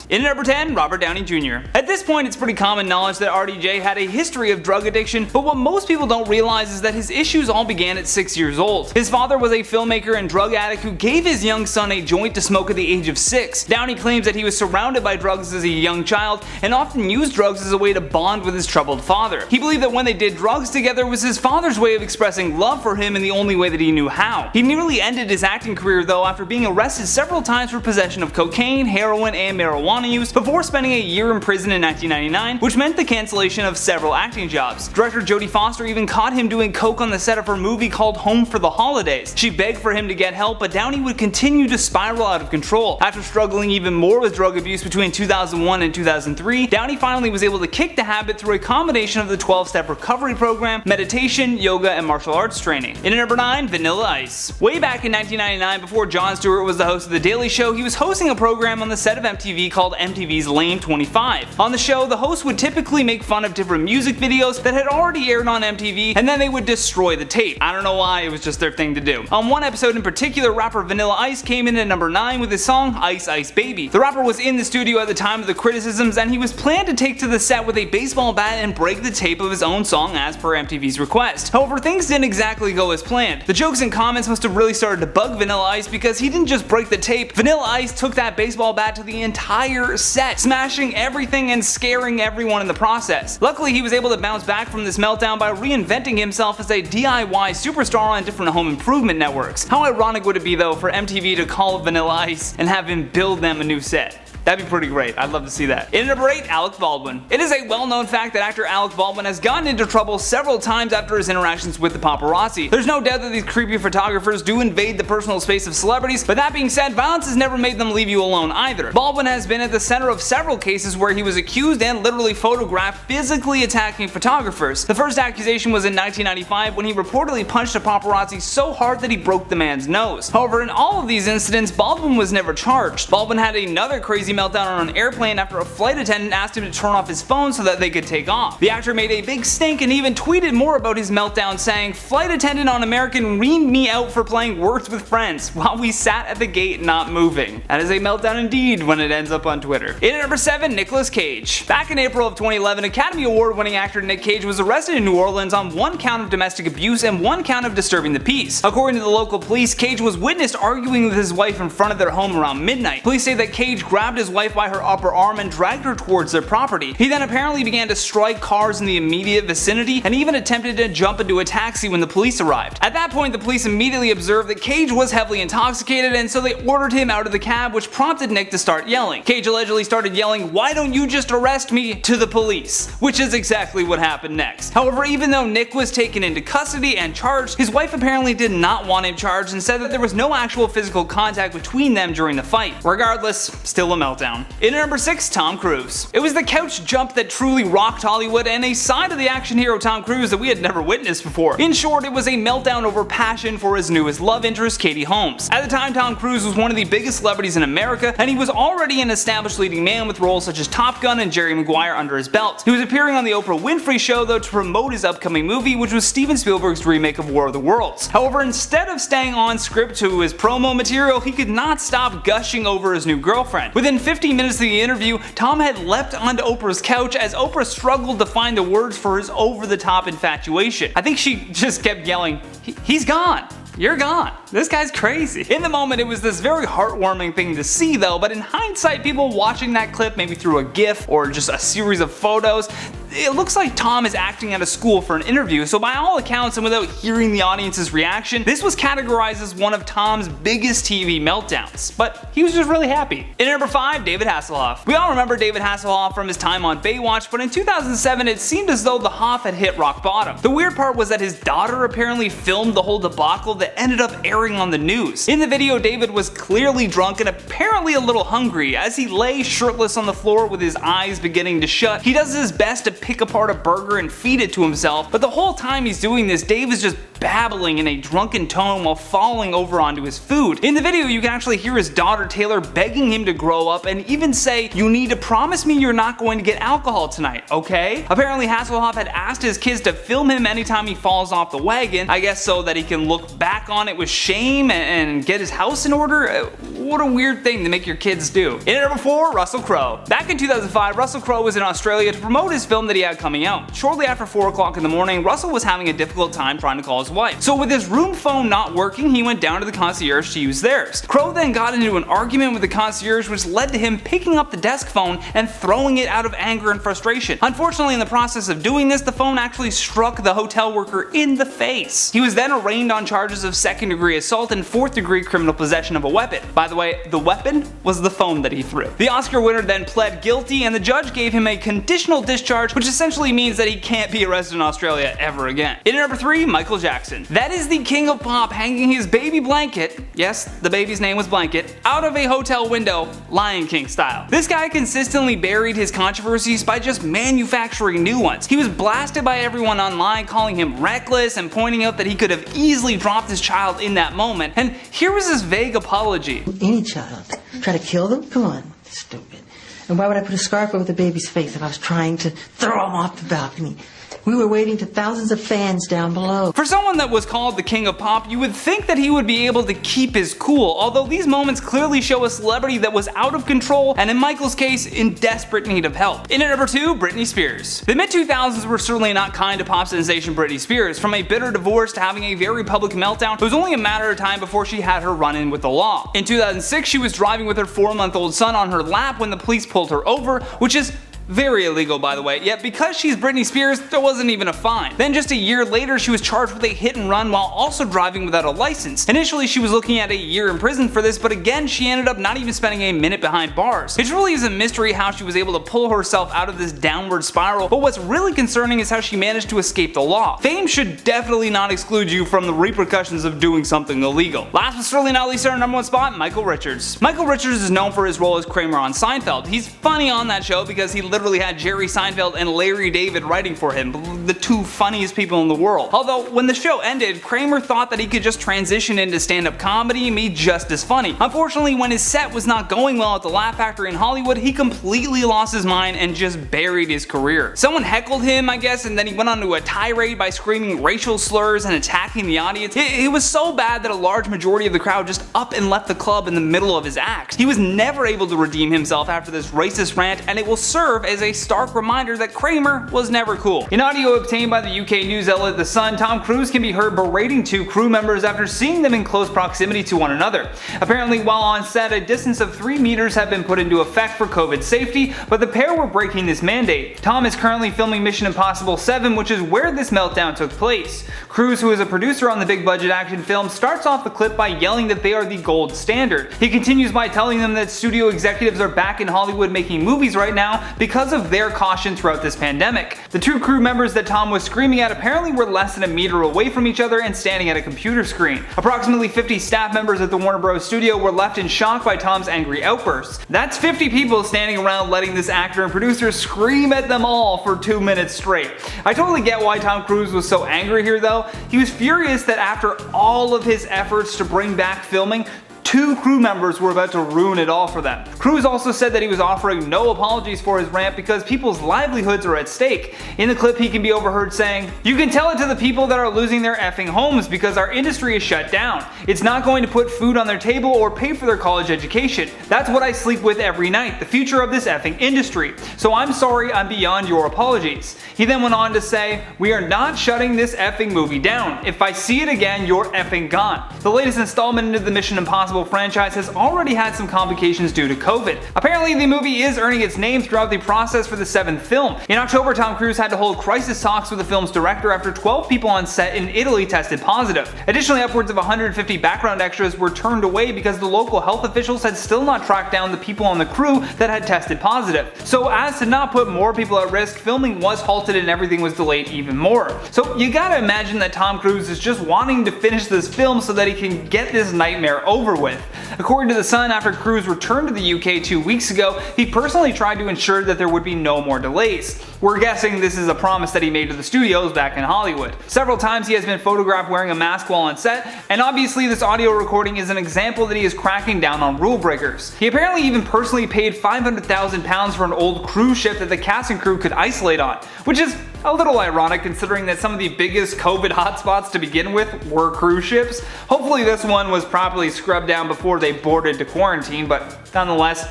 In at number 10, Robert Downey Jr. At this point, it's pretty common knowledge that RDJ had a history of drug addiction, but what most people don't realize is that his issues all began at 6 years old. His father was a filmmaker and drug addict who gave his young son a joint to smoke at the age of 6. Downey claims that he was surrounded by drugs as a young child and often used drugs as a way to bond with his troubled father. He believed that when they did drugs together was his father's way of expressing love for him in the only way that he knew how. He nearly ended his acting career though after being arrested several times for possession of cocaine, heroin, and marijuana use before spending a year in prison in 1999, which meant the cancellation of several acting jobs. Director Jodie Foster even caught him doing coke on the set of her movie called Home for the Holidays. She begged for him to get help, but Downey would continue to spiral out of control. After struggling even more with drug abuse between 2001 and 2003, Downey finally was able to kick the habit through a combination of the 12-step recovery program, meditation, yoga, and martial arts training. In at number 9, Vanilla Ice. Way back in 1999, before Jon Stewart was the host of The Daily Show, he was hosting a program on the set of MTV called MTV's Lane 25. On the show, the host would typically make fun of different music videos that had already aired on MTV, and then they would destroy the tape. I don't know why, it was just their thing to do. On one episode in particular, rapper Vanilla Ice came in at number 9 with his song Ice Ice Baby. The rapper was in the studio at the time of the criticisms, and he was planned to take to the set with a baseball bat and break the tape of his own song as per MTV's request. However, things didn't exactly go as planned. The jokes and comments must have really started to bug Vanilla Ice because he didn't just break the tape. Vanilla Ice took that baseball bat to the entire set, smashing everything and scaring everyone in the process. Luckily, he was able to bounce back from this meltdown by reinventing himself as a DIY superstar on different home improvement networks. How ironic would it be though for MTV to call Vanilla Ice and have him build them a new set? That'd be pretty great. I'd love to see that. In at number 8, Alec Baldwin. It is a well-known fact that actor Alec Baldwin has gotten into trouble several times after his interactions with the paparazzi. There's no doubt that these creepy photographers do invade the personal space of celebrities, but that being said, violence has never made them leave you alone either. Baldwin has been at the center of several cases where he was accused and literally photographed physically attacking photographers. The first accusation was in 1995 when he reportedly punched a paparazzi so hard that he broke the man's nose. However, in all of these incidents, Baldwin was never charged. Baldwin had another crazy meltdown on an airplane after a flight attendant asked him to turn off his phone so that they could take off. The actor made a big stink and even tweeted more about his meltdown, saying, "Flight attendant on American reamed me out for playing Words with Friends while we sat at the gate not moving." That is a meltdown indeed when it ends up on Twitter. In at number 7, Nicolas Cage. Back in April of 2011, Academy Award winning actor Nick Cage was arrested in New Orleans on 1 count of domestic abuse and 1 count of disturbing the peace. According to the local police, Cage was witnessed arguing with his wife in front of their home around midnight. Police say that Cage grabbed his wife by her upper arm and dragged her towards their property. He then apparently began to strike cars in the immediate vicinity and even attempted to jump into a taxi when the police arrived. At that point, the police immediately observed that Cage was heavily intoxicated, and so they ordered him out of the cab, which prompted Nick to start yelling. Cage allegedly started yelling, "Why don't you just arrest me?" to the police, which is exactly what happened next. However, even though Nick was taken into custody and charged, his wife apparently did not want him charged and said that there was no actual physical contact between them during the fight. Regardless, still a meltdown. In number 6, Tom Cruise. It was the couch jump that truly rocked Hollywood and a side of the action hero Tom Cruise that we had never witnessed before. In short, it was a meltdown over passion for his newest love interest, Katie Holmes. At the time, Tom Cruise was one of the biggest celebrities in America, and he was already an established leading man with roles such as Top Gun and Jerry Maguire under his belt. He was appearing on the Oprah Winfrey Show though to promote his upcoming movie, which was Steven Spielberg's remake of War of the Worlds. However, instead of staying on script to his promo material, he could not stop gushing over his new girlfriend. Within 15 minutes of the interview, Tom had leapt onto Oprah's couch as Oprah struggled to find the words for his over-the-top infatuation. I think she just kept yelling, "He's gone. You're gone. This guy's crazy." In the moment, it was this very heartwarming thing to see though, but in hindsight, people watching that clip, maybe through a GIF or just a series of photos, it looks like Tom is acting at a school for an interview, so by all accounts and without hearing the audience's reaction, this was categorized as one of Tom's biggest TV meltdowns. But he was just really happy. In number 5, David Hasselhoff. We all remember David Hasselhoff from his time on Baywatch, but in 2007 it seemed as though the Hoff had hit rock bottom. The weird part was that his daughter apparently filmed the whole debacle that ended up airing on the news. In the video, David was clearly drunk and apparently a little hungry. As he lay shirtless on the floor with his eyes beginning to shut, he does his best to pick apart a burger and feed it to himself, but the whole time he's doing this, Dave is just babbling in a drunken tone while falling over onto his food. In the video, you can actually hear his daughter Taylor begging him to grow up and even say, "You need to promise me you're not going to get alcohol tonight, okay?" Apparently Hasselhoff had asked his kids to film him anytime he falls off the wagon, I guess so that he can look back on it with shame and get his house in order. what a weird thing to make your kids do. In at number 4, Russell Crowe. Back in 2005, Russell Crowe was in Australia to promote his film that he had coming out. Shortly after 4 o'clock in the morning, Russell was having a difficult time trying to call his wife. So with his room phone not working, he went down to the concierge to use theirs. Crowe then got into an argument with the concierge, which led to him picking up the desk phone and throwing it out of anger and frustration. Unfortunately, in the process of doing this, the phone actually struck the hotel worker in the face. He was then arraigned on charges of 2nd-degree assault and 4th-degree criminal possession of a weapon. By the way, the weapon was the phone that he threw. The Oscar winner then pled guilty, and the judge gave him a conditional discharge, which essentially means that he can't be arrested in Australia ever again. In at number 3, Michael Jackson. That is the king of pop hanging his baby blanket, yes, the baby's name was Blanket, out of a hotel window, Lion King style. This guy consistently buried his controversies by just manufacturing new ones. He was blasted by everyone online, calling him reckless and pointing out that he could have easily dropped his child in that moment. And here was his vague apology. Any child. Try to kill them? Come on. Stupid. And why would I put a scarf over the baby's face if I was trying to throw him off the balcony? We were waiting to thousands of fans down below. For someone that was called the king of pop, you would think that he would be able to keep his cool, although these moments clearly show a celebrity that was out of control and in Michael's case, in desperate need of help. In at number 2, Britney Spears. The mid-2000s were certainly not kind to pop sensation Britney Spears. From a bitter divorce to having a very public meltdown, it was only a matter of time before she had her run-in with the law. In 2006, she was driving with her 4-month-old son on her lap when the police pulled her over, which is very illegal, by the way, yet because she's Britney Spears, there wasn't even a fine. Then just a year later, she was charged with a hit and run while also driving without a license. Initially, she was looking at a year in prison for this, but again, she ended up not even spending a minute behind bars. It really is a mystery how she was able to pull herself out of this downward spiral, but what's really concerning is how she managed to escape the law. Fame should definitely not exclude you from the repercussions of doing something illegal. Last but certainly not least, our number 1 spot, Michael Richards. Michael Richards is known for his role as Kramer on Seinfeld. He's funny on that show because he literally had Jerry Seinfeld and Larry David writing for him, the 2 funniest people in the world. Although, when the show ended, Kramer thought that he could just transition into stand-up comedy and be just as funny. Unfortunately, when his set was not going well at the Laugh Factory in Hollywood, he completely lost his mind and just buried his career. Someone heckled him, I guess, and then he went on to a tirade by screaming racial slurs and attacking the audience. It was so bad that a large majority of the crowd just up and left the club in the middle of his act. He was never able to redeem himself after this racist rant, and it will serve as a stark reminder that Kramer was never cool. In audio obtained by the UK news outlet The Sun, Tom Cruise can be heard berating 2 crew members after seeing them in close proximity to one another. Apparently, while on set, a distance of 3 meters had been put into effect for COVID safety, but the pair were breaking this mandate. Tom is currently filming Mission Impossible 7, which is where this meltdown took place. Cruise, who is a producer on the big budget action film, starts off the clip by yelling that they are the gold standard. He continues by telling them that studio executives are back in Hollywood making movies right now because of their caution throughout this pandemic. The 2 crew members that Tom was screaming at apparently were less than a meter away from each other and standing at a computer screen. Approximately 50 staff members at the Warner Bros. Studio were left in shock by Tom's angry outbursts. That's 50 people standing around letting this actor and producer scream at them all for 2 minutes straight. I totally get why Tom Cruise was so angry here though. He was furious that after all of his efforts to bring back filming, 2 crew members were about to ruin it all for them. Cruise also said that he was offering no apologies for his rant because people's livelihoods are at stake. In the clip, he can be overheard saying, "You can tell it to the people that are losing their effing homes because our industry is shut down. It's not going to put food on their table or pay for their college education. That's what I sleep with every night, the future of this effing industry. So I'm sorry, I'm beyond your apologies." He then went on to say, "We are not shutting this effing movie down. If I see it again, you're effing gone." The latest installment into the Mission Impossible franchise has already had some complications due to COVID. Apparently, the movie is earning its name throughout the process for the 7th film. In October, Tom Cruise had to hold crisis talks with the film's director after 12 people on set in Italy tested positive. Additionally, upwards of 150 background extras were turned away because the local health officials had still not tracked down the people on the crew that had tested positive. So as to not put more people at risk, filming was halted and everything was delayed even more. So you gotta imagine that Tom Cruise is just wanting to finish this film so that he can get this nightmare over with. According to The Sun, after Cruise returned to the UK 2 weeks ago, he personally tried to ensure that there would be no more delays. We're guessing this is a promise that he made to the studios back in Hollywood. Several times he has been photographed wearing a mask while on set, and obviously this audio recording is an example that he is cracking down on rule breakers. He apparently even personally paid £500,000 for an old cruise ship that the cast and crew could isolate on, which is A little ironic considering that some of the biggest COVID hotspots to begin with were cruise ships. Hopefully this one was properly scrubbed down before they boarded to quarantine, but nonetheless,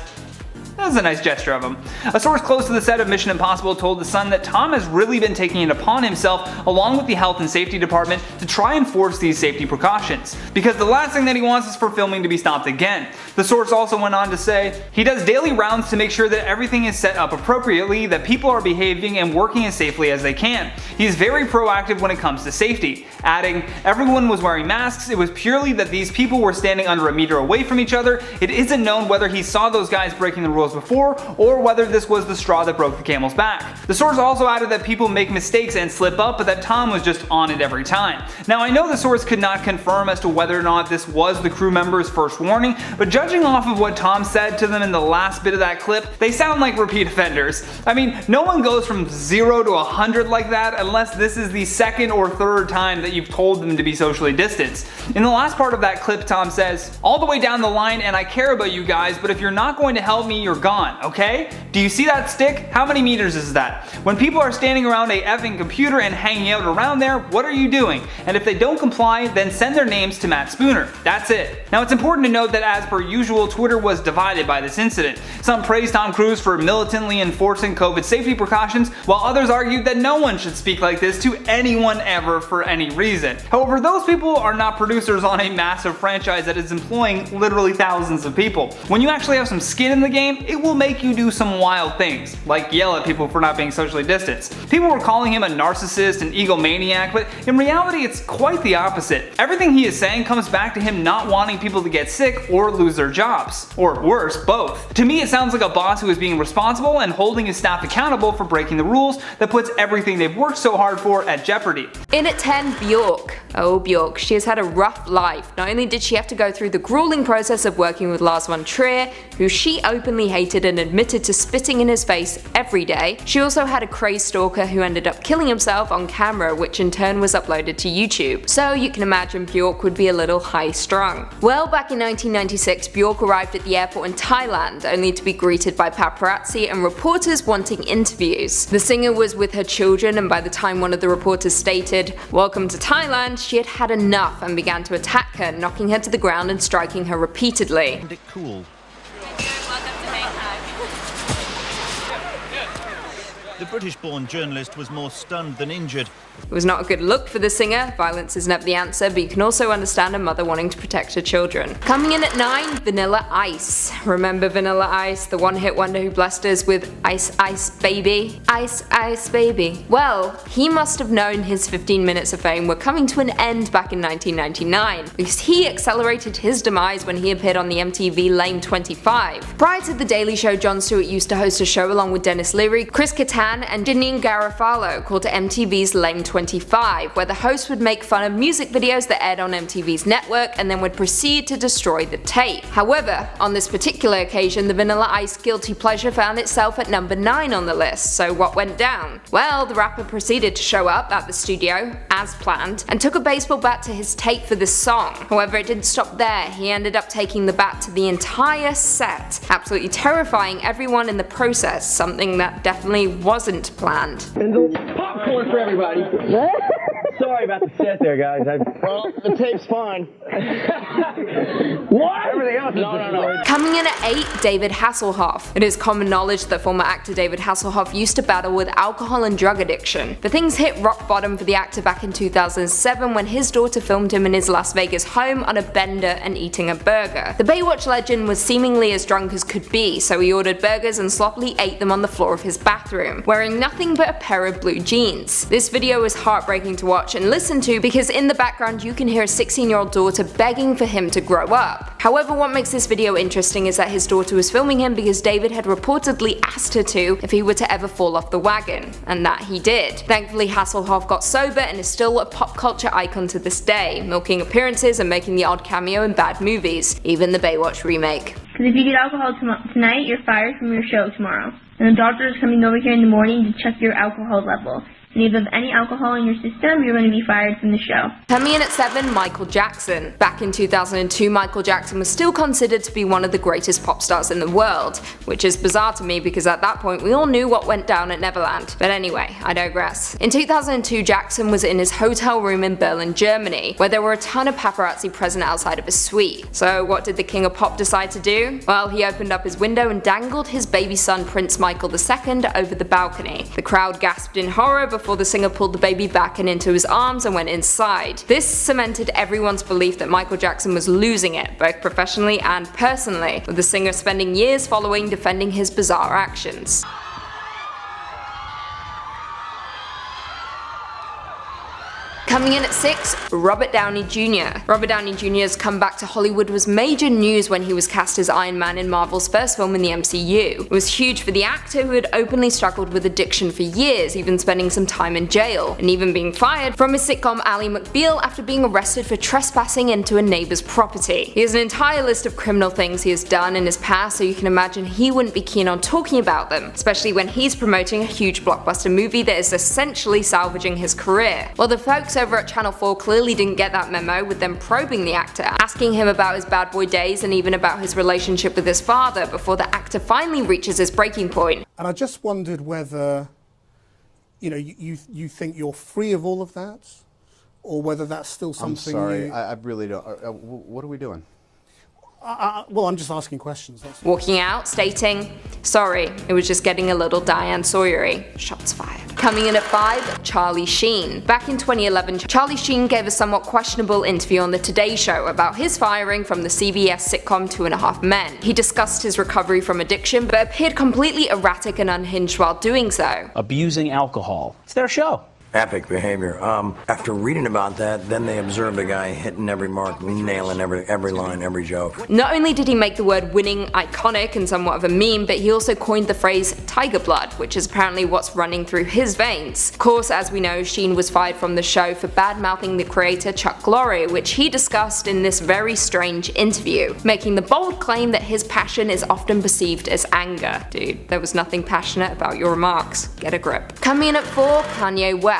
that was a nice gesture of him. A source close to the set of Mission Impossible told The Sun that Tom has really been taking it upon himself, along with the health and safety department, to try and force these safety precautions, because the last thing that he wants is for filming to be stopped again. The source also went on to say, he does daily rounds to make sure that everything is set up appropriately, that people are behaving and working as safely as they can. He is very proactive when it comes to safety, adding, everyone was wearing masks, it was purely that these people were standing under a meter away from each other. It isn't known whether he saw those guys breaking the rules before, or whether this was the straw that broke the camel's back. The source also added that people make mistakes and slip up, but that Tom was just on it every time. Now I know the source could not confirm as to whether or not this was the crew member's first warning, but judging off of what Tom said to them in the last bit of that clip, they sound like repeat offenders. I mean, no one goes from 0 to 100 like that unless this is the second or third time that you've told them to be socially distanced. In the last part of that clip, Tom says, all the way down the line, and I care about you guys, but if you're not going to help me, you're gone, okay? Do you see that stick? How many meters is that? When people are standing around a effing computer and hanging out around there, what are you doing? And if they don't comply, then send their names to Matt Spooner. That's it. Now it's important to note that as per usual, Twitter was divided by this incident. Some praised Tom Cruise for militantly enforcing COVID safety precautions, while others argued that no one should speak like this to anyone ever for any reason. However, those people are not producers on a massive franchise that is employing literally thousands of people. When you actually have some skin in the game, it will make you do some wild things, like yell at people for not being socially distanced. People were calling him a narcissist and egomaniac, but in reality it's quite the opposite. Everything he is saying comes back to him not wanting people to get sick or lose their jobs. Or worse, both. To me it sounds like a boss who is being responsible and holding his staff accountable for breaking the rules that puts everything they've worked so hard for at jeopardy. In at 10, Bjork. Oh, Bjork, she has had a rough life. Not only did she have to go through the grueling process of working with Lars von Trier, who she openly hated and admitted to spitting in his face every day, she also had a crazed stalker who ended up killing himself on camera, which in turn was uploaded to YouTube. So you can imagine Bjork would be a little high strung. Well, back in 1996, Bjork arrived at the airport in Thailand, only to be greeted by paparazzi and reporters wanting interviews. The singer was with her children, and by the time one of the reporters stated, "Welcome to Thailand," she had had enough and began to attack her, knocking her to the ground and striking her repeatedly. Cool. The British-born journalist was more stunned than injured. It was not a good look for the singer. Violence is never the answer, but you can also understand a mother wanting to protect her children. Coming in at 9, Vanilla Ice. Remember Vanilla Ice, the one-hit wonder who blessed us with Ice Ice Baby? Ice Ice Baby. Well, he must have known his 15 minutes of fame were coming to an end back in 1999, because he accelerated his demise when he appeared on the MTV Lane 25. Prior to The Daily Show, Jon Stewart used to host a show along with Dennis Leary, Chris Kattan, and Janine Garofalo called MTV's Lane 25, where the host would make fun of music videos that aired on MTV's network and then would proceed to destroy the tape. However, on this particular occasion, the Vanilla Ice guilty pleasure found itself at number 9 on the list, so what went down? Well, the rapper proceeded to show up at the studio, as planned, and took a baseball bat to his tape for this song. However, it didn't stop there. He ended up taking the bat to the entire set, absolutely terrifying everyone in the process, something that definitely wasn't planned. Popcorn for everybody. Sorry about the set there, guys. Well, the tape's fine. What? Everything else is no. Coming in at 8, David Hasselhoff. It is common knowledge that former actor David Hasselhoff used to battle with alcohol and drug addiction. But things hit rock bottom for the actor back in 2007 when his daughter filmed him in his Las Vegas home on a bender and eating a burger. The Baywatch legend was seemingly as drunk as could be, so he ordered burgers and sloppily ate them on the floor of his bathroom, wearing nothing but a pair of blue jeans. This video is heartbreaking to watch and listen to because in the background you can hear a 16-year-old daughter begging for him to grow up. However, what makes this video interesting is that his daughter was filming him because David had reportedly asked her to if he were to ever fall off the wagon, and that he did. Thankfully, Hasselhoff got sober and is still a pop culture icon to this day, milking appearances and making the odd cameo in bad movies, even the Baywatch remake. Because if you get alcohol tonight, you're fired from your show tomorrow. And the doctor is coming over here in the morning to check your alcohol level. and if you have any alcohol in your system, you're going to be fired from the show. Coming in at 7, Michael Jackson. Back in 2002, Michael Jackson was still considered to be one of the greatest pop stars in the world, which is bizarre to me because at that point we all knew what went down at Neverland. But anyway, I digress. In 2002, Jackson was in his hotel room in Berlin, Germany, where there were a ton of paparazzi present outside of his suite. So what did the King of Pop decide to do? Well, he opened up his window and dangled his baby son Prince Michael II over the balcony. The crowd gasped in horror before the singer pulled the baby back and into his arms and went inside. This cemented everyone's belief that Michael Jackson was losing it, both professionally and personally, with the singer spending years following defending his bizarre actions. Coming in at 6, Robert Downey Jr. Robert Downey Jr.'s comeback to Hollywood was major news when he was cast as Iron Man in Marvel's first film in the MCU. It was huge for the actor who had openly struggled with addiction for years, even spending some time in jail, and even being fired from his sitcom Ally McBeal after being arrested for trespassing into a neighbor's property. He has an entire list of criminal things he has done in his past, so you can imagine he wouldn't be keen on talking about them, especially when he's promoting a huge blockbuster movie that is essentially salvaging his career. Well, the folks over at Channel 4 clearly didn't get that memo, with them probing the actor, asking him about his bad boy days and even about his relationship with his father before the actor finally reaches his breaking point. And I just wondered whether, you think you're free of all of that, or whether that's still something. I'm sorry, I really don't. What are we doing? Well, I'm just asking questions. Walking out, stating, "Sorry, it was just getting a little Diane Sawyer-y." Shots fired. Coming in at 5, Charlie Sheen. Back in 2011, Charlie Sheen gave a somewhat questionable interview on The Today Show about his firing from the CBS sitcom 2.5 Men. He discussed his recovery from addiction, but appeared completely erratic and unhinged while doing so. Abusing alcohol. It's their show. Epic behavior. After reading about that, then they observed a guy hitting every mark, nailing every line, every joke. Not only did he make the word winning iconic and somewhat of a meme, but he also coined the phrase tiger blood, which is apparently what's running through his veins. Of course, as we know, Sheen was fired from the show for bad-mouthing the creator Chuck Lorre, which he discussed in this very strange interview, making the bold claim that his passion is often perceived as anger. Dude, there was nothing passionate about your remarks. Get a grip. Coming in at 4, Kanye West.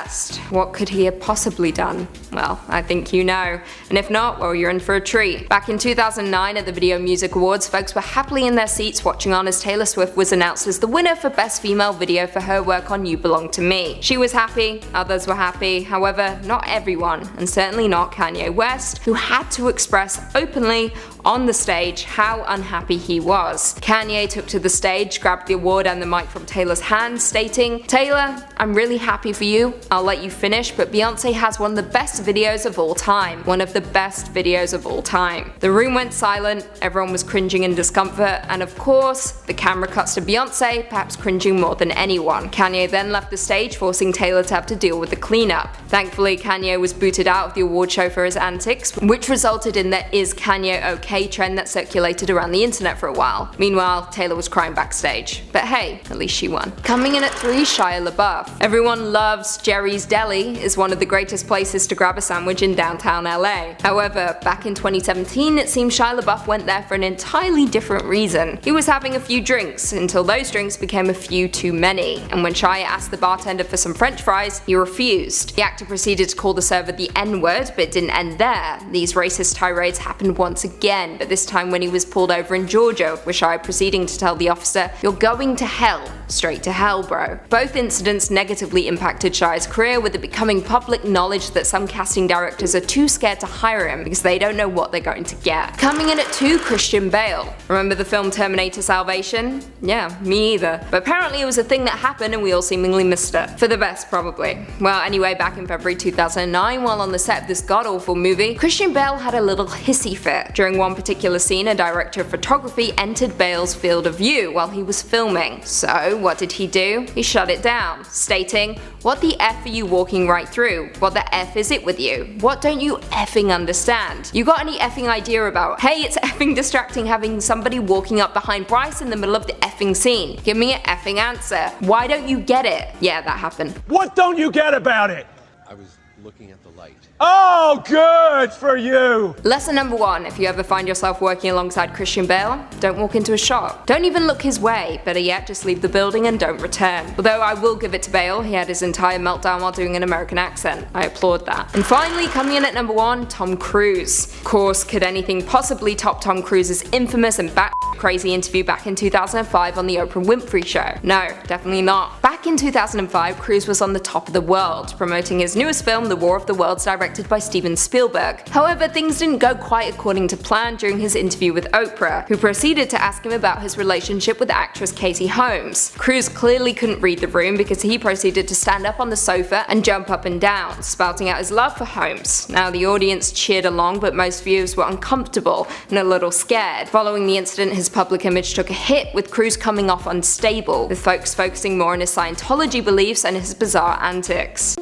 What could he have possibly done? Well, I think you know. And if not, well, you're in for a treat. Back in 2009 at the Video Music Awards, folks were happily in their seats watching on as Taylor Swift was announced as the winner for Best Female Video for her work on You Belong to Me. She was happy, others were happy, however, not everyone, and certainly not Kanye West, who had to express openly on the stage how unhappy he was. Kanye took to the stage, grabbed the award and the mic from Taylor's hand, stating, "Taylor, I'm really happy for you. I'll let you finish, but Beyonce has one of the best videos of all time. One of the best videos of all time." The room went silent, everyone was cringing in discomfort, and of course, the camera cuts to Beyonce, perhaps cringing more than anyone. Kanye then left the stage, forcing Taylor to have to deal with the cleanup. Thankfully, Kanye was booted out of the award show for his antics, which resulted in the "Is Kanye okay?" trend that circulated around the internet for a while. Meanwhile, Taylor was crying backstage. But hey, at least she won. Coming in at 3, Shia LaBeouf. Everyone loves Jerry's Deli, is one of the greatest places to grab a sandwich in downtown LA. However, back in 2017, it seems Shia LaBeouf went there for an entirely different reason. He was having a few drinks, until those drinks became a few too many, and when Shia asked the bartender for some french fries, he refused. The actor proceeded to call the server the N-word, but it didn't end there. These racist tirades happened once again, but this time when he was pulled over in Georgia, with Shia proceeding to tell the officer, "You're going to hell. Straight to hell, bro." Both incidents negatively impacted Shia's career, with it becoming public knowledge that some casting directors are too scared to hire him because they don't know what they're going to get. Coming in at 2, Christian Bale. Remember the film Terminator Salvation? Yeah, me either. But apparently it was a thing that happened and we all seemingly missed it. For the best, probably. Well, anyway, back in February 2009, while on the set of this god-awful movie, Christian Bale had a little hissy fit. During one particular scene, a director of photography entered Bale's field of view while he was filming. So, what did he do? He shut it down, stating, "What the F are you walking right through? What the F is it with you? What don't you effing understand? You got any effing idea about, hey, it's effing distracting having somebody walking up behind Bryce in the middle of the effing scene? Give me an effing answer. Why don't you get it?" Yeah, that happened. What don't you get about it? I was looking at the light. Oh, good for you! Lesson number 1, if you ever find yourself working alongside Christian Bale, don't walk into a shop. Don't even look his way, better yet just leave the building and don't return. Although I will give it to Bale, he had his entire meltdown while doing an American accent. I applaud that. And finally, coming in at number 1, Tom Cruise. Of course, could anything possibly top Tom Cruise's infamous and crazy interview back in 2005 on the Oprah Winfrey Show? No, definitely not. Back in 2005, Cruise was on the top of the world, promoting his newest film, The War of the Worlds, directed by Steven Spielberg. However, things didn't go quite according to plan during his interview with Oprah, who proceeded to ask him about his relationship with actress Katie Holmes. Cruise clearly couldn't read the room because he proceeded to stand up on the sofa and jump up and down, spouting out his love for Holmes. Now, the audience cheered along, but most viewers were uncomfortable and a little scared. Following the incident, his public image took a hit, with Cruise coming off unstable, with folks focusing more on his Scientology beliefs and his bizarre antics.